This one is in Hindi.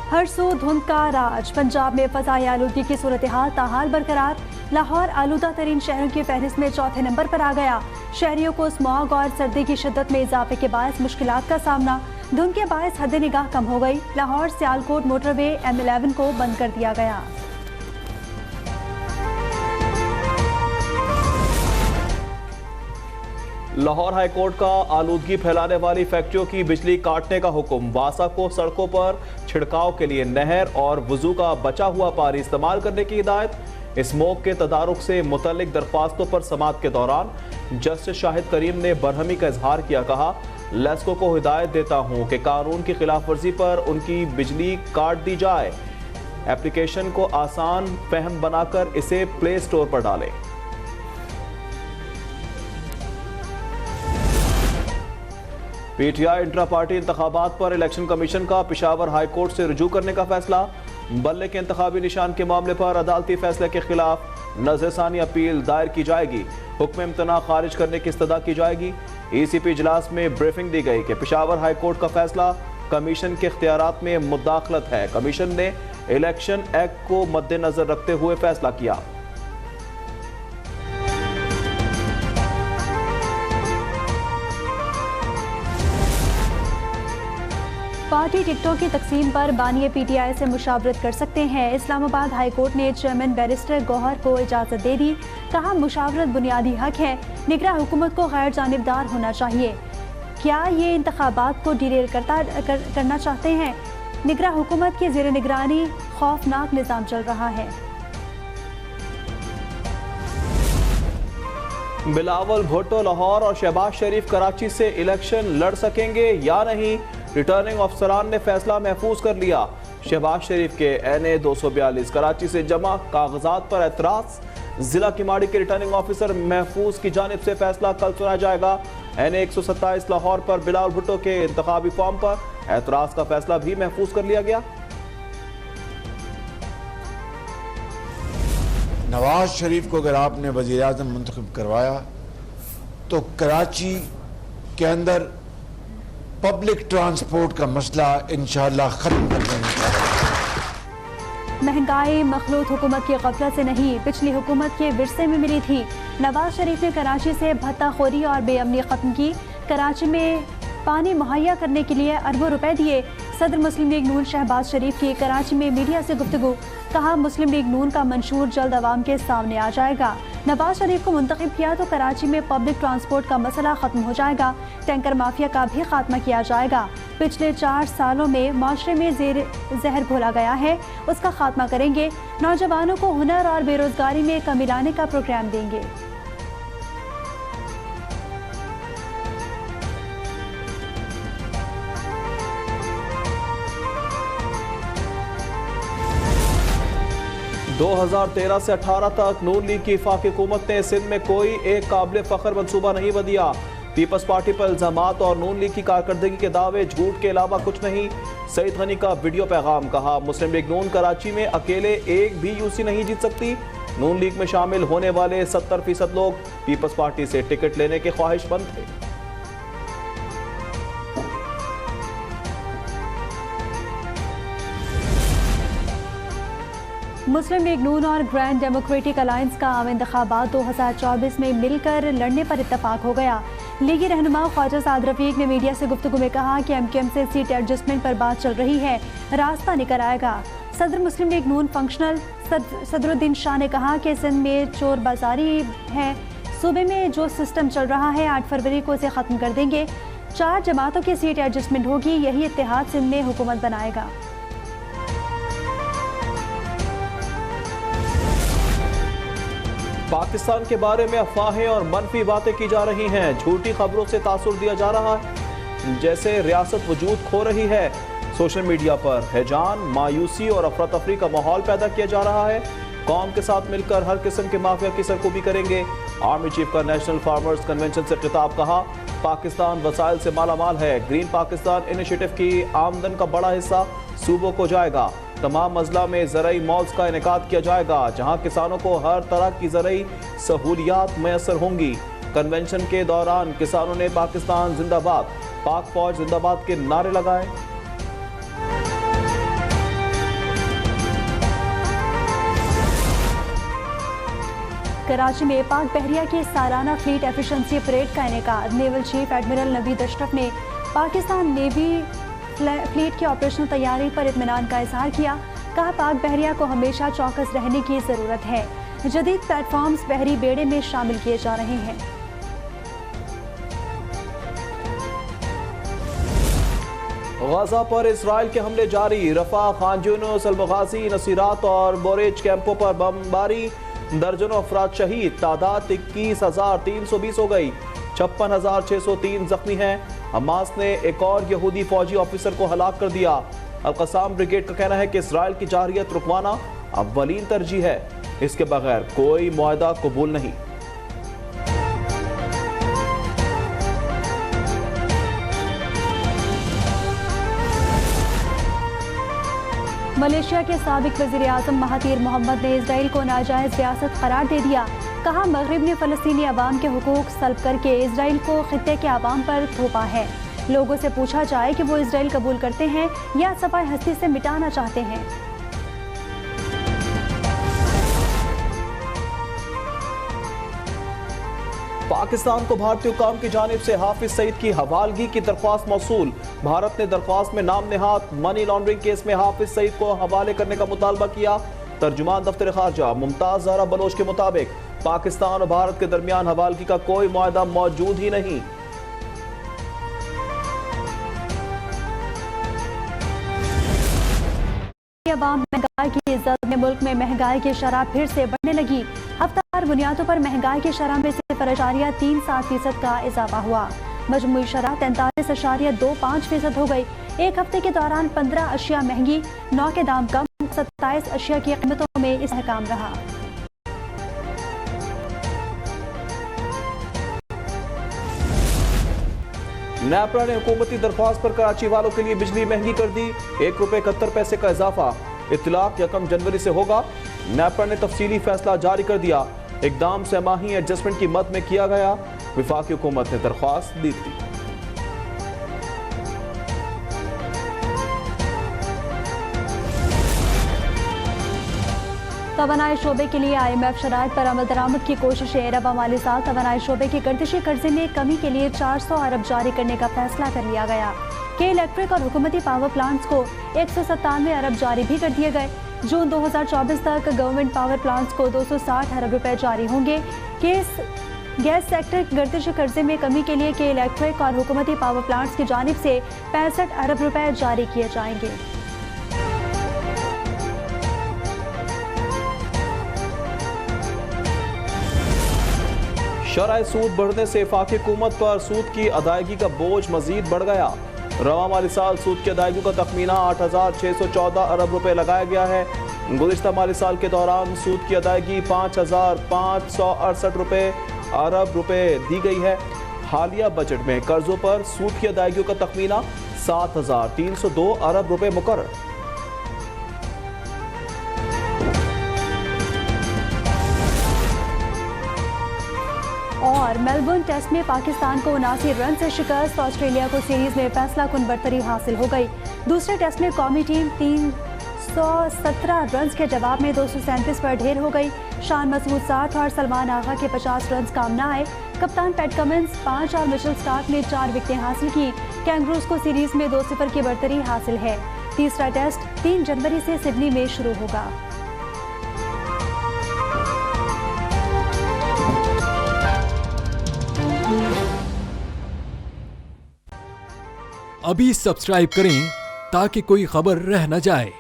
हर सू धुंध का राज। पंजाब में फ़ज़ाई आलूदगी की सूरत हाल ताहाल बरकरार। लाहौर आलूदा तरीन शहरों की फहरिस्त में चौथे नंबर पर आ गया। शहरियों को स्मॉग और सर्दी की शिद्दत में इजाफे के बायस मुश्किलात का सामना। धुंध के बायस हद निगाह कम हो गई। लाहौर सियालकोट मोटरवे M11 को बंद कर दिया गया। लाहौर हाईकोर्ट का आलूदगी फैलाने वाली फैक्ट्रियों की बिजली काटने का हुक्म। वासा को सड़कों पर छिड़काव के लिए नहर और वजू का बचा हुआ पानी इस्तेमाल करने की हिदायत। स्मोक के तदारुक से मुतल्लिक दरख्वास्तों पर समाअत के दौरान जस्टिस शाहिद करीम ने बरहमी का इजहार किया। कहा, लेस्को को हिदायत देता हूं कि कानून की खिलाफ वर्जी पर उनकी बिजली काट दी जाए। एप्लीकेशन को आसान फहम बनाकर इसे प्ले स्टोर पर डालें। पीटीआई इंट्रा पार्टी इंतखाबात पर इलेक्शन कमीशन का पेशावर हाई कोर्ट से रुजू करने का फैसला। बल्ले के इंतखाबी निशान के मामले पर अदालती फैसले के खिलाफ नज़रसानी अपील दायर की जाएगी। हुक्म इम्तना खारिज करने की इस्तदा की जाएगी। ECP इजलास में ब्रीफिंग दी गई कि पेशावर हाई कोर्ट का फैसला कमीशन के इख्तियारात में मुदाखलत है। कमीशन ने इलेक्शन एक्ट को मद्देनजर रखते हुए फैसला किया। पार्टी टिकटों की तकसीम पर बानिए PTI से मुशावरत कर सकते हैं। इस्लामाबाद हाई कोर्ट ने चेयरमैन बैरिस्टर गौहर को इजाज़त दे दी। कहा, मुशावरत बुनियादी हक है। निगरां हुकूमत को गैर जानिबदार होना चाहिए। क्या ये इंतखाबात को डिरेल करना चाहते हैं? निगरां हुकूमत की ज़ेर निगरानी खौफनाक निज़ाम चल रहा है। बिलावल भुट्टो लाहौर और शहबाज शरीफ कराची से इलेक्शन लड़ सकेंगे या नहीं? रिटर्निंग अफसरान ने फैसला महफूज कर लिया। शहबाज शरीफ के NA 242 कराची से जमा कागजात पर एतराज। जिला किमाड़ी के रिटर्निंग ऑफिसर महफूज की जानिब से फैसला कल सुना जाएगा। NA 127 लाहौर पर बिलावल भुट्टो के इंतखाबी फॉर्म पर एतराज का फैसला भी महफूज कर लिया गया। नवाज शरीफ को अगर आपने वज़ीर आज़म मुंतखब करवाया तो कराची के अंदर पब्लिक ट्रांसपोर्ट का मसला इंशाअल्लाह खत्म कर देंगे। महंगाई मखलूत हुकूमत की गफलत से नहीं, पिछली हुकूमत के विरसे में मिली थी। नवाज शरीफ ने कराची से भत्ताखोरी और बेअमनी खत्म की। कराची में पानी मुहैया करने के लिए अरबों रुपए दिए। सदर मुस्लिम लीग नून शहबाज शरीफ की कराची में मीडिया से गुफ्तगू। कहा, मुस्लिम लीग नून का मंशूर जल्द अवाम के सामने आ जाएगा। नवाज शरीफ को मुंतखब किया तो कराची में पब्लिक ट्रांसपोर्ट का मसला खत्म हो जाएगा। टैंकर माफिया का भी खात्मा किया जाएगा। पिछले 4 सालों में माशरे में जहर घोला गया है, उसका खात्मा करेंगे। नौजवानों को हुनर और बेरोजगारी में कमी लाने का प्रोग्राम देंगे। दो 2013 से 18 तक नून लीग की वफाकी हुकूमत ने सिंध में कोई एक काबिल फख्र मनसूबा नहीं बदिया। पीपल्स पार्टी पर इल्जामात और नून लीग की कारकर्दगी के दावे झूठ के अलावा कुछ नहीं। सईद गनी का वीडियो पैगाम। कहा, मुस्लिम लीग नून कराची में अकेले एक भी यूसी नहीं जीत सकती। नून लीग में शामिल होने वाले 70% लोग पीपल्स पार्टी से टिकट लेने के ख्वाहिशमंद थे। मुस्लिम लीग नून और ग्रैंड डेमोक्रेटिक अलायंस का आम इंतखाबात 2024 में मिलकर लड़ने पर इत्तफाक हो गया। लीगी रहनुमा ख्वाजा साद रफीक ने मीडिया से गुफ्तगू में कहा कि MQM से सीट एडजस्टमेंट पर बात चल रही है, रास्ता निकल आएगा। सदर मुस्लिम लीग नून फंक्शनल सदरुद्दीन शाह ने कहा कि सिंध में चोर बाजारी है। सूबे में जो सिस्टम चल रहा है 8 फरवरी को इसे ख़त्म कर देंगे। 4 जमातों की सीट एडजस्टमेंट होगी, यही इत्तेहाद सिंध में हुकूमत बनाएगा। पाकिस्तान के बारे में अफवाहें और मनफी बातें की जा रही हैं। झूठी खबरों से तासुर दिया जा रहा है जैसे रियासत वजूद खो रही है। सोशल मीडिया पर हैजान, मायूसी और अफरा तफरी का माहौल पैदा किया जा रहा है। कौम के साथ मिलकर हर किस्म के माफिया की सरकोबी करेंगे। आर्मी चीफ का नेशनल फार्मर्स कन्वेंशन से खिताब। कहा, पाकिस्तान वसाइल से मालामाल है। ग्रीन पाकिस्तान इनिशिएटिव की आमदन का बड़ा हिस्सा सूबों को जाएगा। तमाम अजला में ज़रई मॉल्स का इनेकाद किया जाएगा जहां किसानों को हर तरह की ज़रई सहूलियात मैसर होंगी। कन्वेंशन के दौरान किसानों ने पाकिस्तान जिंदाबाद, पाक फौज जिंदाबाद के नारे लगाए। कराची में पाक बहरिया की सालाना फ्लीट एफिशिएंसी परेड का इनेकाद। Naval chief admiral Naveed Ashraf ने पाकिस्तान नेवी फ्लीट की ऑपरेशनल तैयारी पर इत्मीनान का इजहार किया। कहा, पाक बहरिया को हमेशा चौकस रहने की जरूरत है। जदीद प्लेटफॉर्म्स बहरी बेड़े में शामिल किए जा रहे हैं। गाजा पर इसराइल के हमले जारी। रफा, खान यूनुस, अल-मगाजी, नसीरात और बोरेज कैंपों पर बमबारी। दर्जनों अफराद शहीद। तादाद 21,320 हो गई। 56,603 जख्मी हैं। हमास ने एक और यहूदी फौजी ऑफिसर को हलाक कर दिया। अल-कसाम ब्रिगेड का कहना है कि इसराइल की जारहियत रुकवाना अव्वलीन तरजीह है। इसके बगैर कोई मुआहदा कबूल नहीं। मलेशिया के साबिक वज़ीर आज़म महातीर मोहम्मद ने इसराइल को नाजायज़ रियासत करार दे दिया। कहा, मगरिब ने फ़लस्तीनी अवाम के हुकूक सल्ब करके इसराइल को खित्ते के अवाम पर थोपा है। लोगों से पूछा जाए कि वो इसराइल कबूल करते हैं या सफाई हस्ती से मिटाना चाहते हैं। पाकिस्तान को भारतीय हुकाम की जानिब से हाफिज सईद की हवालगी की दरख्वास्त मौसूल। भारत ने दरख्वास्त में नाम नेहाद मनी लॉन्ड्रिंग केस में हाफिज सईद को हवाले करने का मुतालबा किया। तर्जुमान दफ्तर खारजा मुमताज ज़हरा बलोच के मुताबिक पाकिस्तान और भारत के दरमियान हवालगी का कोई मुआहदा मौजूद ही नहीं। महंगाई की इज्जत में मुल्क में महंगाई की शरह फिर से बढ़ने लगी। हफ्तावार बुनियादों पर महंगाई की शरह में 0.37% का इजाफा हुआ। मजमूई शरह 43.25% हो गई। एक हफ्ते के दौरान 15 अशिया महंगी, 9 के दाम कम, 27 अशिया की कीमतों में इस्तेहकाम रहा। नेपरा ने हुकूमती दरख्वास्त पर कराची वालों के लिए बिजली महंगी कर दी। ₹1.71 का इजाफा। इत्तलाक 1 जनवरी से होगा। नेपरा ने तफसीली फैसला जारी कर दिया। इकदाम सहमाही एडजस्टमेंट की मद में किया गया। वफाकी हुकूमत ने दरख्वास्त दी थी। तवानाई शोबे के लिए IMF शराइत पर अमल दरामद की कोशिशें। रबा माली साल तवानाई शोबे की गर्दिशी कर्जे में कमी के लिए 400 अरब जारी करने का फैसला कर लिया गया। के इलेक्ट्रिक और हुकूमती पावर प्लांट्स को 197 अरब जारी भी कर दिए गए। जून 2024 तक गवर्नमेंट पावर प्लांट्स को 260 अरब रुपए जारी होंगे। गैस सेक्टर गर्दिशी कर्जे में कमी के लिए के इलेक्ट्रिक और हुकूमती पावर प्लांट्स की जानिब से 65 अरब रुपए जारी किए जाएंगे। शरह सूद बढ़ने से वफाकी हुकूमत पर सूद की अदायगी का बोझ मजीद बढ़ गया। रवा माली साल सूद की अदायगी का तखमीना 8,614 अरब रुपए लगाया गया है। गुज़िश्ता माली साल के दौरान सूद की अदायगी 5,568 अरब रुपए दी गई है। हालिया बजट में कर्जों पर सूद की अदायगियों का तखमीना 7,302 अरब रुपए मुकर्रर। और मेलबर्न टेस्ट में पाकिस्तान को 79 रन से शिकस्त। ऑस्ट्रेलिया को सीरीज में फैसला कुन बरतरी हासिल हो गई। दूसरे टेस्ट में कौमी टीम 317 रन के जवाब में 237 पर ढेर हो गई। शान मसूद 60 और सलमान आगा के 50 रन काम न आए। कप्तान पैट कमिंस 5 और मिचेल स्टार्क ने 4 विकेटें हासिल की। कैंगरूज को सीरीज में 2-0 की बरतरी हासिल है। तीसरा टेस्ट 3 जनवरी से सिडनी में शुरू होगा। अभी सब्सक्राइब करें ताकि कोई खबर रह न जाए।